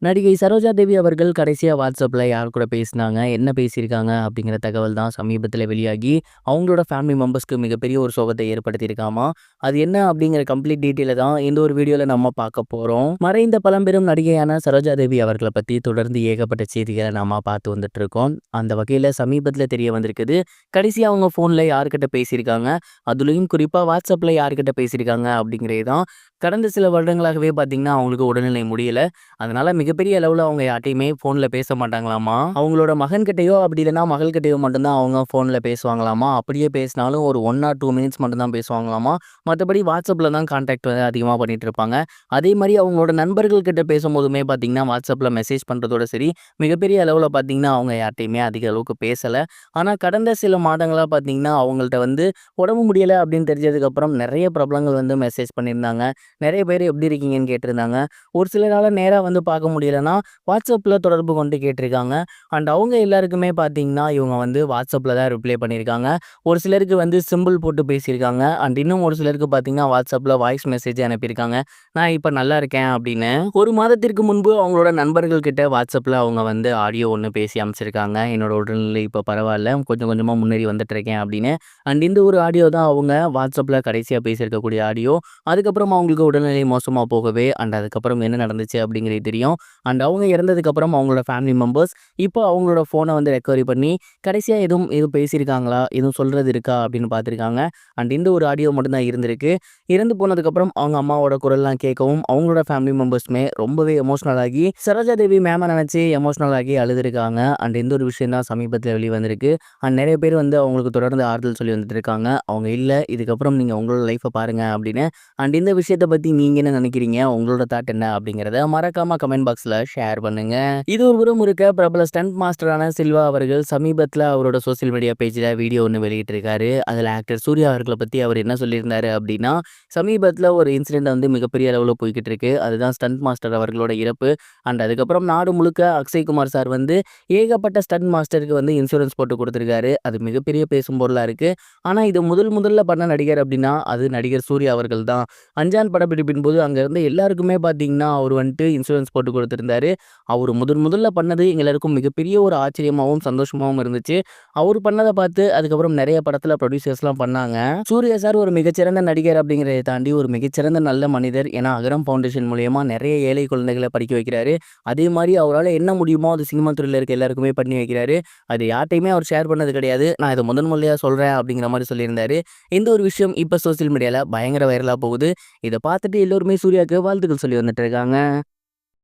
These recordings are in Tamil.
நடிகை சரோஜா தேவி அவர்கள் கடைசியா WhatsAppல யார் கூட பேசினாங்க, என்ன பேசியிருக்காங்க அப்படிங்கிற தகவல் தான் சமீபத்தில வெளியாகி, அவங்களோட ஃபேமிலி மெம்பர்ஸ்க்கு மிகப்பெரிய ஒரு சோகத்தை ஏற்படுத்தியிருக்காமா. அது என்ன அப்படிங்கிற கம்ப்ளீட் டீட்டெயில தான் இந்த ஒரு வீடியோல நம்ம பார்க்க போறோம். மறைந்த பழம்பெரும் நடிகையான சரோஜா தேவி அவர்கள பத்தி தொடர்ந்து ஏகப்பட்ட செய்திகள நாம பார்த்து வந்துட்டு இருக்கோம். அந்த வகையில சமீபத்தில தெரிய வந்திருக்குது. கடைசியா அவங்க ஃபோன்ல யார்கிட்ட பேசியிருக்காங்க, அதுலயும் குறிப்பா WhatsAppல யார்கிட்ட பேசியிருக்காங்க அப்படிங்கிறது தான் கடந்த சில வருடங்களாகவே பார்த்தீங்கன்னா, அவங்களுக்கு உடல்நிலை முடியல. அதனால மிகப்பெரிய அளவுல அவங்க யார்ட்டயுமே ஃபோன்ல பேச மாட்டாங்களாமா. அவங்களோட மகன்கிட்டயோ, அப்படி இல்லன்னா மகள்கிட்டயோ மட்டும் தான் அவங்க ஃபோன்ல பேசுவாங்களாமா. அப்படியே பேசினாலும் ஒரு 1 ஆர் 2 மினிட்ஸ் மட்டும் தான் பேசுவாங்களாமா. மத்தபடி WhatsAppல தான் கான்டாக்ட் வந்து அதிகமா பண்ணிட்டு இருப்பாங்க. அதே மாரி அவங்களோட நண்பர்கள் கிட்ட பேசும்போதுமே பார்த்தீங்கன்னா, WhatsAppல மெசேஜ் பண்றதோட சரி, மிகப்பெரிய அளவுல பார்த்தீங்கன்னா, அவங்க யார்ட்டயுமே அதிக அளவுக்கு பேசல. ஆனா கடந்த சில மாதங்களா பார்த்தீங்கன்னா, அவங்கள்ட்ட வந்து உடம்பு முடியல அப்படின்னு தெரிஞ்சதுக்கப்புறம் நெறைய பிரபலங்கள் வந்து மெசேஜ் பண்ணியிருந்தாங்க. நெறைய பேர் எப்படி இருக்கீங்கன்னு கேட்டிருந்தாங்க. ஒரு சிலரால நேரா வந்து பார்க்க முடியலன்னா, WhatsAppல தொடர்பு கொண்டு கேட்டிருக்காங்க. அண்ட் அவங்க எல்லாருக்குமே பார்த்தீங்கன்னா, இவங்க வந்து WhatsAppல தான் ரிப்ளை பண்ணியிருக்காங்க. ஒரு சிலருக்கு வந்து சிம்பிள் போட்டு பேசியிருக்காங்க. அண்ட் இன்னும் ஒரு சிலருக்கு பார்த்தீங்கன்னா, WhatsAppல வாய்ஸ் மெசேஜ் அனுப்பியிருக்காங்க. நான் இப்ப நல்லா இருக்கேன் அப்படின்னு. 1 மாதத்திற்கு முன்பு அவங்களோட நண்பர்கள் கிட்ட WhatsAppல அவங்க வந்து ஆடியோ ஒண்ணு பேசி அனுப்பிச்சிருக்காங்க. என்னோட உடல்நிலை இப்ப பரவால்ல. கொஞ்சம் கொஞ்சமா முன்னேறி வந்துட்டு இருக்கேன் அப்படின்னு. அண்ட் இந்த ஒரு ஆடியோ தான் அவங்க WhatsAppல கடைசியா பேசியிருக்கக்கூடிய ஆடியோ. அதுக்கப்புறம் அவங்களுக்கு உடல்நிலை மோசமா போகவே, அண்ட் அதுக்கப்புறம் என்ன நடந்துச்சு அப்படிங்கிறது தெரியும். அண்ட் அவங்க இறந்ததுக்கப்புறம் அவங்களோட ஃபேமிலி மெம்பர்ஸ் இப்போ அவங்களோட ஃபோன வந்து ரெக்கவரி பண்ணி, கடைசியா எதுவும் பேசியிருக்காங்களா? எதுவும் சொல்றது இருக்கா? அப்படின்னு பார்த்துருக்காங்க. அண்ட் இந்த ஒரு ஆடியோ மட்டும் தான் இருந்திருக்கு. இறந்து போனதுக்கப்புறம் அவங்க அம்மாவோட குரல்லாம் கேட்கவும், அவங்களோட ஃபேமிலி மெம்பர்ஸுமே ரொம்பவே எமோஷனல் ஆகி, சரோஜா தேவி மேம நினைச்சு எமோஷனல் ஆகி அழுதுருக்காங்க. அண்ட் இந்த ஒரு விஷயம் தான் சமீபத்தில வெளிவந்திருக்கு. அண்ட் நெறைய பேர் வந்து அவங்களுக்கு தொடர்ந்து ஆறுதல் சொல்லி வந்துட்டு இருக்காங்க. அவங்க இல்ல, இதுக்கப்புறம் நீங்க உங்களோட லைஃப்ப பாருங்க அப்படின்னு. அண்ட் இந்த விஷயத்த பத்தி நீங்க என்ன நினைக்கிறீங்க? உங்களோட தாட் என்ன? அப்படிங்கிறத மறக்காம கமெண்ட் பாக்ஸ்ல ஷேர் பண்ணுங்க. இது ஒரு புறம் இருக்க, பிரபல ஸ்டண்ட் மாஸ்டரான சில்வா அவர்கள் சமீபத்தில அவரோட சோசியல் மீடியா பேஜ்ல வீடியோ ஒண்ணு வெளியிட்டிருக்காரு. அதுல ஆக்டர் சூர்யா அவர்கள பத்தி அவர் என்ன சொல்லியிருந்தாரு அப்படின்னா, சமீபத்தில ஒரு இன்சிடென்ட் வந்து மிகப்பெரிய அளவுல போய்க்கிட்டு இருக்கு. அதுதான் ஸ்டண்ட் மாஸ்டர் அவர்களோட இறப்பு. அண்ட் அதுக்கப்புறம் நாடு முழுக்க அக்ஷய் குமார் சார் வந்து ஏகப்பட்ட ஸ்டண்ட் மாஸ்டருக்கு வந்து இன்சூரன்ஸ் போட்டு குடுத்திருக்காரு. அது மிகப்பெரிய பேசும் பொருளா இருக்கு. ஆனா இது முதல்ல பண்ண நடிகர் அப்படின்னா, அது நடிகர் சூர்யா அவர்கள் தான். அஞ்சான் படப்பிடிப்பின் போது அங்க இருந்த எல்லாருக்குமே பார்த்தீங்கன்னா, அவரு வந்துட்டு இன்சூரன்ஸ் போட்டு குடுத்திருந்தாரு. அவரு முதல்ல பண்ணது எங்க எல்லாருக்கும் மிகப்பெரிய ஒரு ஆச்சரியமாவும், சந்தோஷமாவும் இருந்துச்சு. அவரு பண்ணத பார்த்து அதுக்கப்புறம் நெறைய படத்துல ப்ரொடியூசர்ஸ்லாம் பண்ணாங்க. சூர்யா சார் ஒரு மிகச்சிறந்த நடிகர் அப்படிங்கிறத தாண்டி ஒரு மிகச்சிறந்த நல்ல மனிதர். ஏன்னா, அகரம் ஃபவுண்டேஷன் மூலியமா நெறைய ஏழை குழந்தைகள படிக்க வைக்கிறாரு. அதே மாரி அவரால என்ன முடியுமோ அது சினிமா துறையில இருக்க எல்லாருக்குமே பண்ணி வைக்கிறாரு. அது யார்ட்டயுமே அவர் ஷேர் பண்ணது கிடையாது. நான் இத முதன்முறையா சொல்றேன் அப்படிங்கிற மாரி சொல்லியிருந்தாரு. இந்த ஒரு விஷயம் இப்ப சோசியல் மீடியால பயங்கர வைரலா போகுது. இத பார்த்துட்டு எல்லோருமே சூர்யாவுக்கு வாழ்த்துக்கள் சொல்லி வந்துட்டு இருக்காங்க.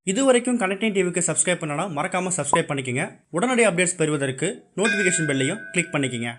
இதுவரைக்கும் கனெக்டிங் டிவிக்கு சப்ஸ்கிரைப் பண்ணனா மறக்காம சப்ஸ்கிரைப் பண்ணிக்கங்க. உடனடி அப்டேட்ஸ் பெறுவதற்கு நோட்டிஃபிகேஷன் பெல்லையும் கிளிக் பண்ணிக்கங்க.